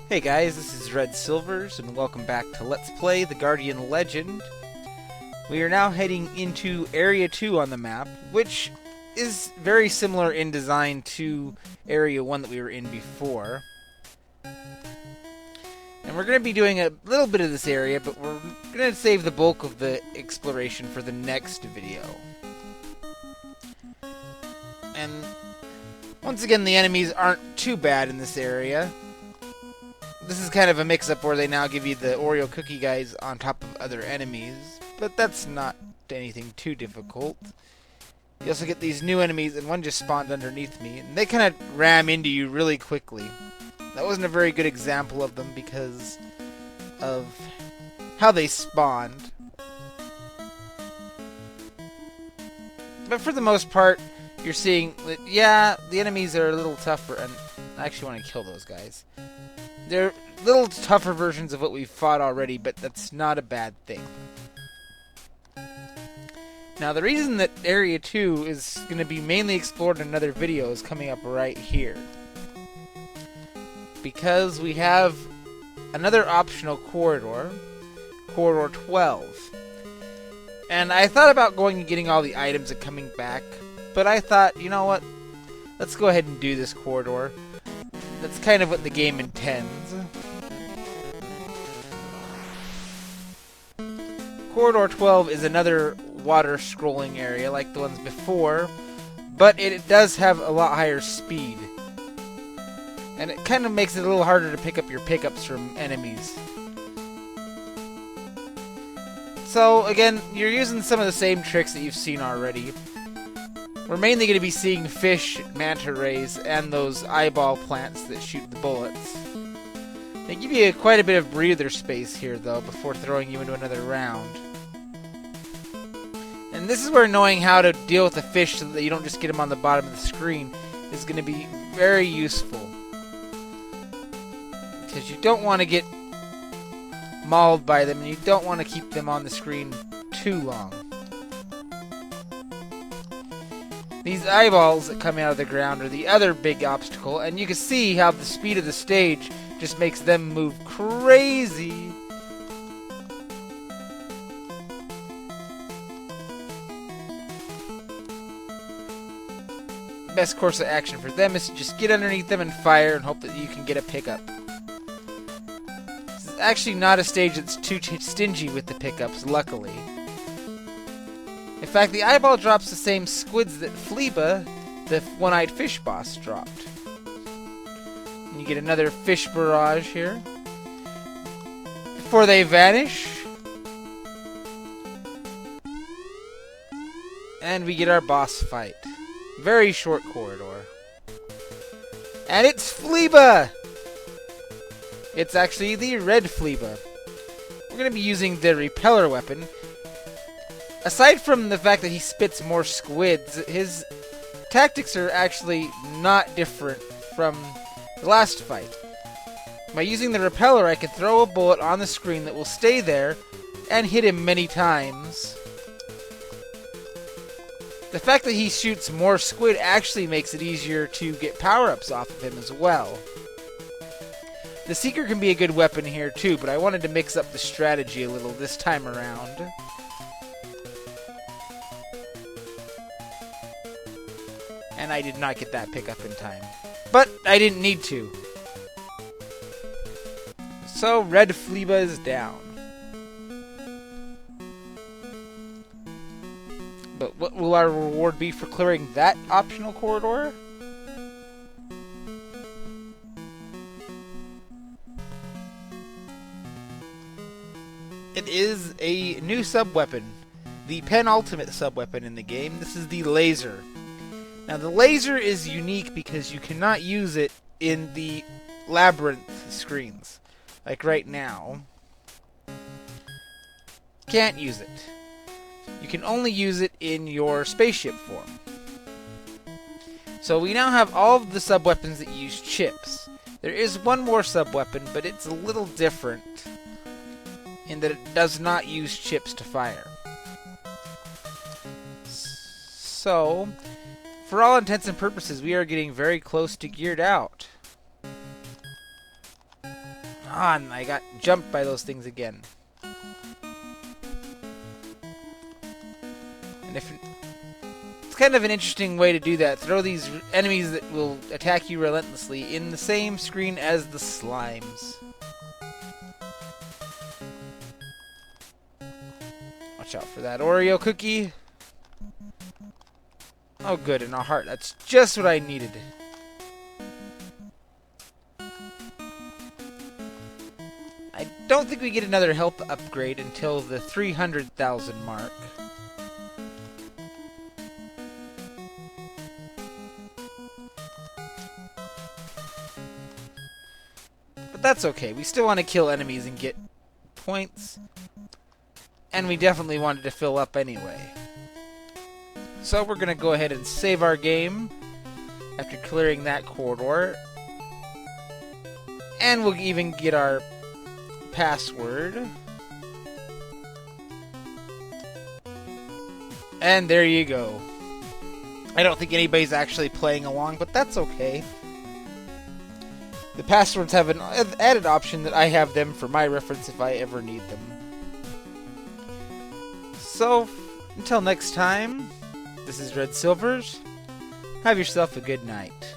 Hey guys, this is Red Silvers, and welcome back to Let's Play The Guardian Legend. We are now heading into Area 2 on the map, which is very similar in design to Area 1 that we were in before. And we're going to be doing a little bit of this area, but we're going to save the bulk of the exploration for the next video. And once again, the enemies aren't too bad in this area. This is kind of a mix-up where they now give you the Oreo cookie guys on top of other enemies, but that's not anything too difficult. You also get these new enemies, and one just spawned underneath me, and they kind of ram into you really quickly. That wasn't a very good example of them because of how they spawned. But for the most part, you're seeing that, yeah, the enemies are a little tougher, and I actually want to kill those guys. They're little tougher versions of what we've fought already, but that's not a bad thing. Now, the reason that Area 2 is going to be mainly explored in another video is coming up right here. Because we have another optional corridor, Corridor 12. And I thought about going and getting all the items and coming back, but I thought, you know what? Let's go ahead and do this corridor. That's kind of what the game intends. Corridor 12 is another water scrolling area like the ones before, but it does have a lot higher speed. And it kind of makes it a little harder to pick up your pickups from enemies. So, again, you're using some of the same tricks that you've seen already. We're mainly going to be seeing fish, manta rays, and those eyeball plants that shoot the bullets. They give you quite a bit of breather space here, though, before throwing you into another round. And this is where knowing how to deal with the fish so that you don't just get them on the bottom of the screen is going to be very useful. Because you don't want to get mauled by them, and you don't want to keep them on the screen too long. These eyeballs that come out of the ground are the other big obstacle, and you can see how the speed of the stage just makes them move crazy. Best course of action for them is to just get underneath them and fire and hope that you can get a pickup. This is actually not a stage that's too stingy with the pickups, luckily. In fact, the eyeball drops the same squids that Fleba, the one-eyed fish boss, dropped. And you get another fish barrage here. Before they vanish. And we get our boss fight. Very short corridor. And it's Fleba! It's actually the red Fleba. We're going to be using the repeller weapon. Aside from the fact that he spits more squids, his tactics are actually not different from the last fight. By using the repeller, I can throw a bullet on the screen that will stay there and hit him many times. The fact that he shoots more squid actually makes it easier to get power-ups off of him as well. The Seeker can be a good weapon here too, but I wanted to mix up the strategy a little this time around. And I did not get that pickup in time. But I didn't need to. So, red Fleba is down. But what will our reward be for clearing that optional corridor? It is a new sub-weapon. The penultimate sub-weapon in the game. This is the laser. Now, the laser is unique because you cannot use it in the labyrinth screens. Like right now. Can't use it. You can only use it in your spaceship form. So we now have all of the sub-weapons that use chips. There is one more sub-weapon, but it's a little different in that it does not use chips to fire. So, for all intents and purposes, we are getting very close to geared out. Ah, and I got jumped by those things again. And if it's kind of an interesting way to do that. Throw these enemies that will attack you relentlessly in the same screen as the slimes. Watch out for that Oreo cookie. Oh good, and a heart. That's just what I needed. I don't think we get another health upgrade until the 300,000 mark. But that's okay. We still want to kill enemies and get points. And we definitely wanted to fill up anyway. So we're going to go ahead and save our game after clearing that corridor. And we'll even get our password. And there you go. I don't think anybody's actually playing along, but that's okay. The passwords have an added option that I have them for my reference if I ever need them. So, until next time, this is Red Silvers. Have yourself a good night.